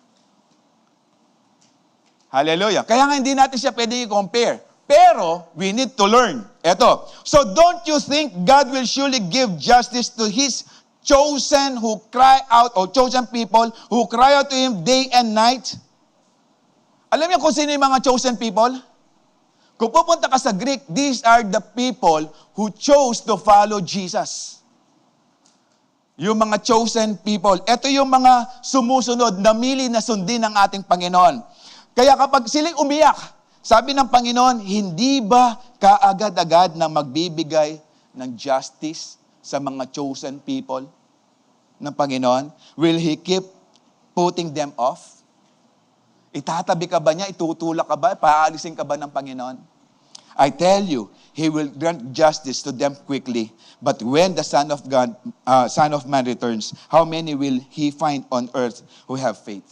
Hallelujah. Kaya nga hindi natin siya pwede i-compare. Pero, we need to learn. Eto. So, don't you think God will surely give justice to His chosen who cry out, or chosen people who cry out to Him day and night? Alam niyo kung sino yung mga chosen people? Kung pupunta ka sa Greek, these are the people who chose to follow Jesus. Yung mga chosen people. Ito yung mga sumusunod, namili na sundin ng ating Panginoon. Kaya kapag silang umiyak, sabi ng Panginoon, hindi ba kaagad-agad na magbibigay ng justice sa mga chosen people ng Panginoon? Will He keep putting them off? Itatabi ka ba niya? Itutulak ka ba? Paalisin ka ba ng Panginoon? I tell you, He will grant justice to them quickly. But when the Son of Man returns, how many will He find on earth who have faith?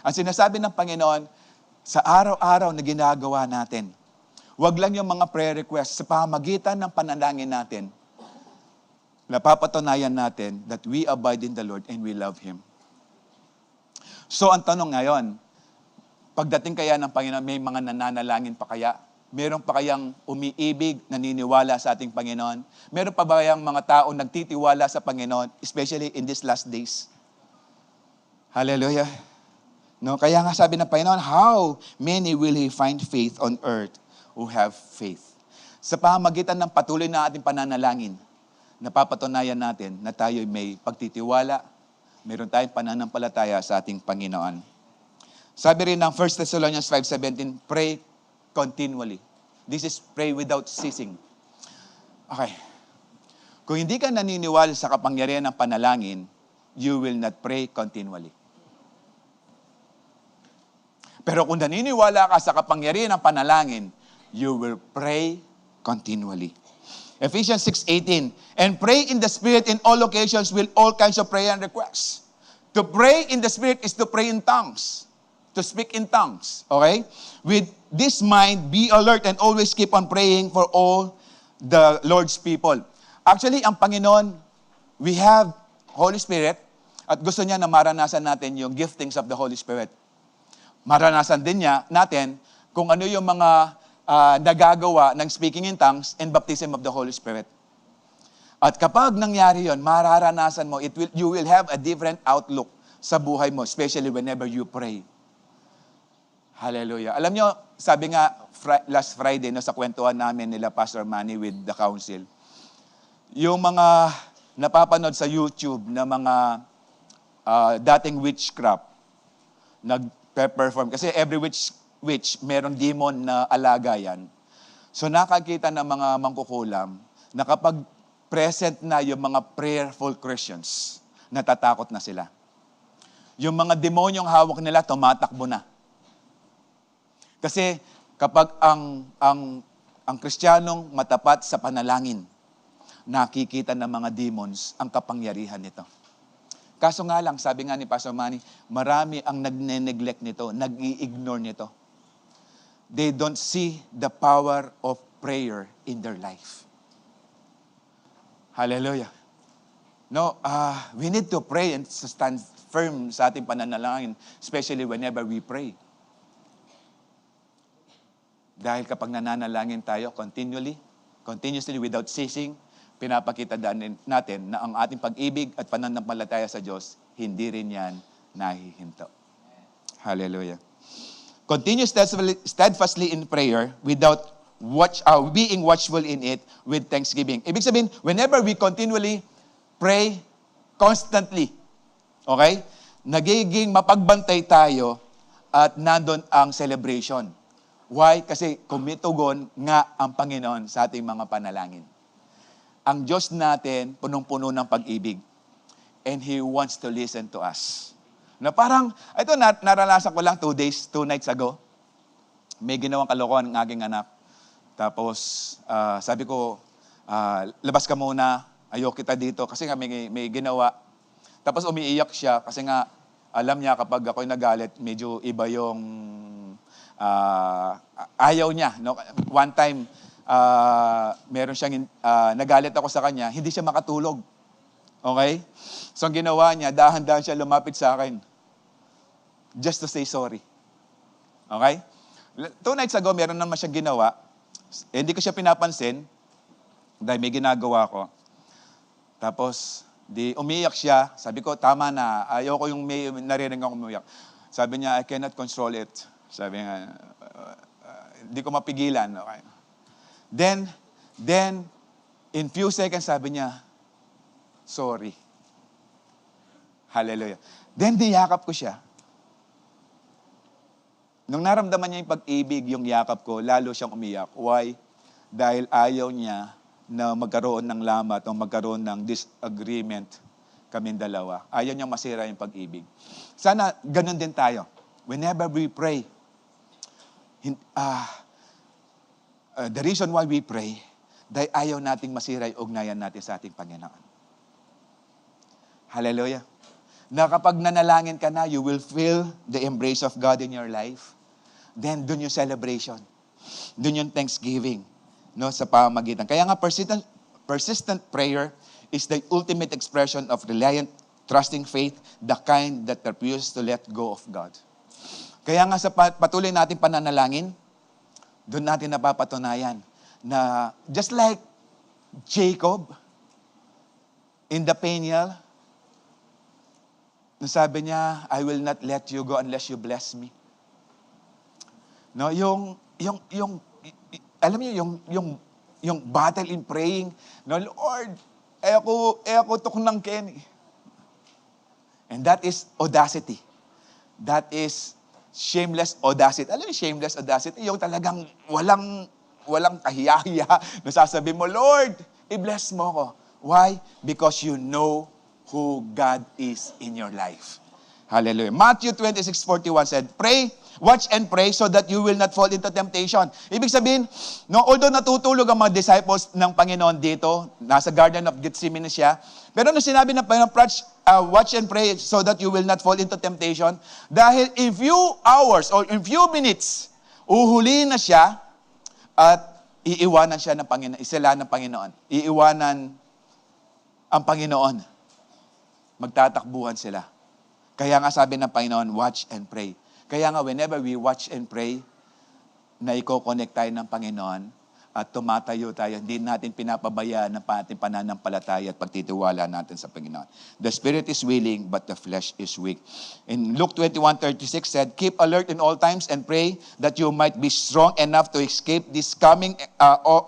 Ang sinasabi ng Panginoon, sa araw-araw na ginagawa natin, wag lang yung mga prayer requests, sa pamagitan ng panalangin natin, napapatunayan natin that we abide in the Lord and we love Him. So ang tanong ngayon, pagdating kaya ng Panginoon, may mga nananalangin pa kaya? Meron pa kayang umiibig, naniniwala sa ating Panginoon? Meron pa ba kayang mga tao nagtitiwala sa Panginoon, especially in these last days? Hallelujah. No, kaya nga sabi ng Panginoon, how many will He find faith on earth who have faith? Sa pamagitan ng patuloy na ating pananalangin, napapatunayan natin na tayo may pagtitiwala, meron tayong pananampalataya sa ating Panginoon. Sabi rin ng 1 Thessalonians 5:17, pray continually. This is pray without ceasing. Okay. Kung hindi ka naniniwala sa kapangyarihan ng panalangin, you will not pray continually. Pero kung naniniwala ka sa kapangyarihan ng panalangin, you will pray continually. Ephesians 6:18, and pray in the Spirit in all occasions with all kinds of prayer and requests. To pray in the Spirit is to pray in tongues. To speak in tongues. Okay? With this mind, be alert and always keep on praying for all the Lord's people. Actually, ang Panginoon, we have Holy Spirit at gusto niya na maranasan natin yung giftings of the Holy Spirit. Maranasan din niya natin kung ano yung mga nagagawa ng speaking in tongues and baptism of the Holy Spirit. At kapag nangyari yon, mararanasan mo, you will have a different outlook sa buhay mo, especially whenever you pray. Hallelujah. Alam nyo, sabi nga last Friday sa kwentuhan namin nila Pastor Manny with the council, yung mga napapanood sa YouTube na mga dating witchcraft, nag-perform. Kasi every witch, merong demon na alaga yan. So nakakita ng mga mangkukulam na kapag present na yung mga prayerful Christians, natatakot na sila. Yung mga demonyong hawak nila, tumatakbo na. Kasi kapag ang Kristiyanong matapat sa panalangin, nakikita ng mga demons ang kapangyarihan nito. Kaso nga lang, sabi nga ni Pastor Manny, marami ang nagne-neglect nito, nag-i-ignore nito. They don't see the power of prayer in their life. Hallelujah. No, we need to pray and stand firm sa ating pananalangin, especially whenever we pray. Dahil kapag nananalangin tayo continuously without ceasing, pinapakita natin na ang ating pag-ibig at pananampalataya sa Diyos, hindi rin yan nahihinto. Hallelujah. Continue steadfastly in prayer without being watchful in it with thanksgiving. Ibig sabihin, whenever we continually pray constantly, okay? Nagiging mapagbantay tayo at nandun ang celebration. Why? Kasi kumitugon nga ang Panginoon sa ating mga panalangin. Ang Diyos natin, punong-puno ng pag-ibig. And He wants to listen to us. Na parang, ito naranasan ko lang 2 nights ago. May ginawang kalokohan ng aking anak. Tapos, sabi ko, labas ka muna, ayoko kita dito. Kasi nga may ginawa. Tapos umiiyak siya kasi nga, alam niya kapag ako'y nagalit, medyo iba yung ayaw niya. No? One time, meron siyang, nagalit ako sa kanya, hindi siya makatulog. Okay? So, ang ginawa niya, dahan-dahan siya lumapit sa akin. Just to say sorry. Okay? 2 nights ago, meron naman siyang ginawa. Hindi ko siya pinapansin dahil may ginagawa ko. Tapos, umiyak siya. Sabi ko, tama na. Ayoko yung may naririnig ako umiyak. Sabi niya, I cannot control it. Sabi niya, hindi ko mapigilan. Okay? Then, in few seconds, sabi niya, sorry. Hallelujah. Then, diyakap ko siya. Nung naramdaman niya yung pag-ibig, yung yakap ko, lalo siyang umiyak. Why? Dahil ayaw niya na magkaroon ng lamat o magkaroon ng disagreement kaming dalawa. Ayaw niyang masira yung pag-ibig. Sana ganun din tayo. Whenever we pray, the reason why we pray, dahil ayaw nating masira yung ugnayan natin sa ating Panginoon. Hallelujah. Na kapag nanalangin ka na, you will feel the embrace of God in your life. Then, dun yung celebration. Dun yung thanksgiving. No, sa pamamagitan. Kaya nga, persistent prayer is the ultimate expression of reliant, trusting faith, the kind that refuses to let go of God. Kaya nga sa patuloy nating pananalangin, dun natin napapatunayan na just like Jacob in the Peniel, nasabi niya, I will not let you go unless you bless me. No, alam niyo yung battle in praying, no, Lord, ako tok ng Kenny. And that is audacity. That is shameless audacity. Alam niyo shameless audacity? Yung talagang walang kahiyahiya. Nasasabi mo, Lord, i-bless mo ko. Why? Because you know who God is in your life. Hallelujah. Matthew 26:41 said, "Pray, watch and pray so that you will not fall into temptation." Ibig sabihin, no, although natutulog ang mga disciples ng Panginoon dito, nasa Garden of Gethsemane siya, pero nung sinabi ng Panginoon, watch and pray so that you will not fall into temptation, dahil in few hours or in few minutes, uhulihin na siya at iiwanan siya ng Panginoon, isila ng Panginoon. Iiwanan ang Panginoon. Magtatakbuhan sila. Kaya nga sabi ng Panginoon, watch and pray. Kaya nga whenever we watch and pray, na i-connect tayo ng Panginoon at tumatayo tayo, hindi natin pinapabayaan ng ating pananampalataya at pagtitiwala natin sa Panginoon. The spirit is willing, but the flesh is weak. In Luke 21:36 said, "Keep alert in all times and pray that you might be strong enough to escape these coming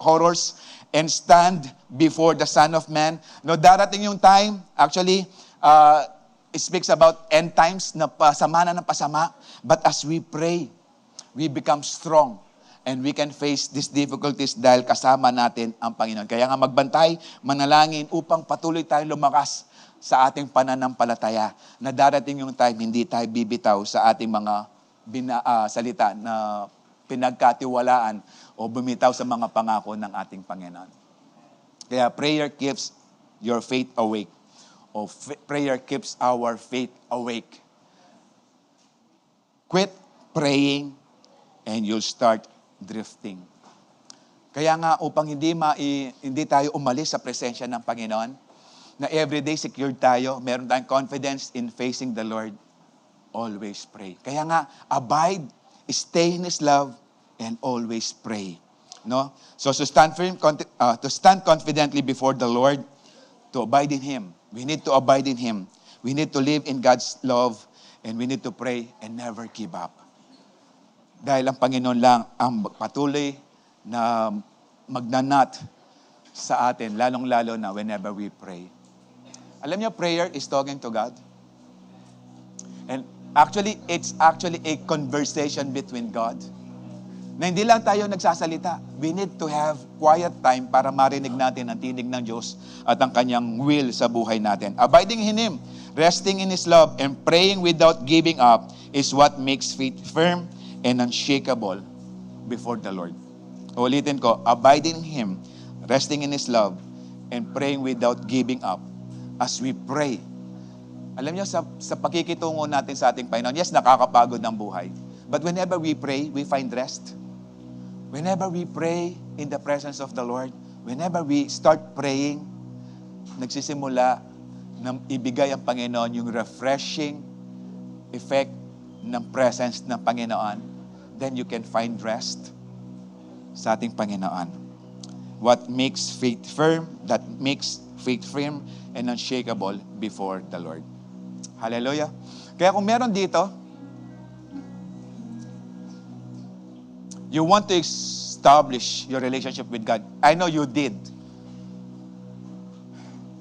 horrors and stand before the Son of Man." No, darating yung time, actually, it speaks about end times na pasama na ng pasama. But as we pray, we become strong and we can face these difficulties dahil kasama natin ang Panginoon. Kaya nga magbantay, manalangin upang patuloy tayong lumakas sa ating pananampalataya. Na darating yung time, hindi tayo bibitaw sa ating mga salita na pinagkatiwalaan o bumitaw sa mga pangako ng ating Panginoon. Kaya prayer keeps your faith awake. Prayer keeps our faith awake. Quit praying and you'll start drifting. Kaya nga upang hindi tayo umalis sa presensya ng Panginoon, na everyday secured tayo, meron tayong confidence in facing the Lord, always pray. Kaya nga, abide, stay in His love, and always pray. No? So to stand confidently before the Lord, to abide in Him, we need to abide in Him. We need to live in God's love, and we need to pray and never give up. Dahil ang Panginoon lang ang patuloy na magnanat sa atin, lalong-lalo na whenever we pray. Alam niyo, prayer is talking to God. And actually, it's actually a conversation between God. Na hindi lang tayo nagsasalita. We need to have quiet time para marinig natin ang tinig ng Diyos at ang kanyang will sa buhay natin. Abiding in Him, resting in His love, and praying without giving up is what makes faith firm and unshakable before the Lord. Ulitin ko, abiding in Him, resting in His love, and praying without giving up. As we pray, alam niyo, sa pakikitungo natin sa ating Panginoon, yes, nakakapagod ang buhay. But whenever we pray, we find rest. Whenever we pray in the presence of the Lord, whenever we start praying, nagsisimula na ibigay ang Panginoon yung refreshing effect ng presence ng Panginoon, then you can find rest sa ating Panginoon. What makes faith firm, that makes faith firm and unshakable before the Lord. Hallelujah. Kaya kung meron dito, you want to establish your relationship with God. I know you did.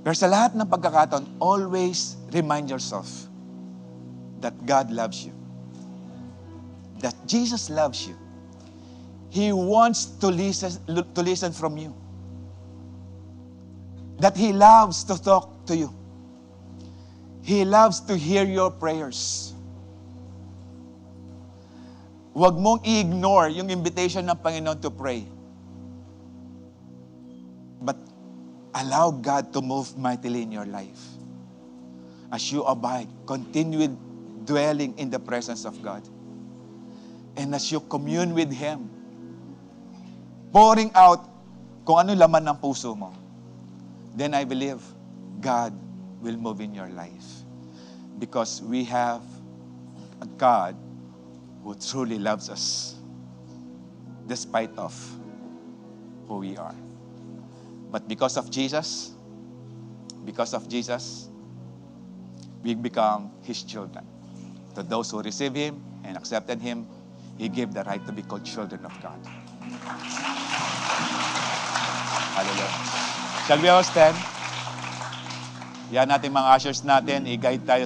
Pero sa lahat ng pagkakataon, always remind yourself that God loves you. That Jesus loves you. He wants to listen from you. That He loves to talk to you. He loves to hear your prayers. Huwag mong i-ignore yung invitation ng Panginoon to pray. But allow God to move mightily in your life. As you abide, continue dwelling in the presence of God. And as you commune with Him, pouring out kung ano laman ng puso mo, then I believe God will move in your life. Because we have a God who truly loves us despite of who we are. But because of Jesus, we become His children. To those who receive Him and accepted Him, He gave the right to be called children of God. Hallelujah. Shall we all stand? Yan natin mga ushers natin, i-guide tayo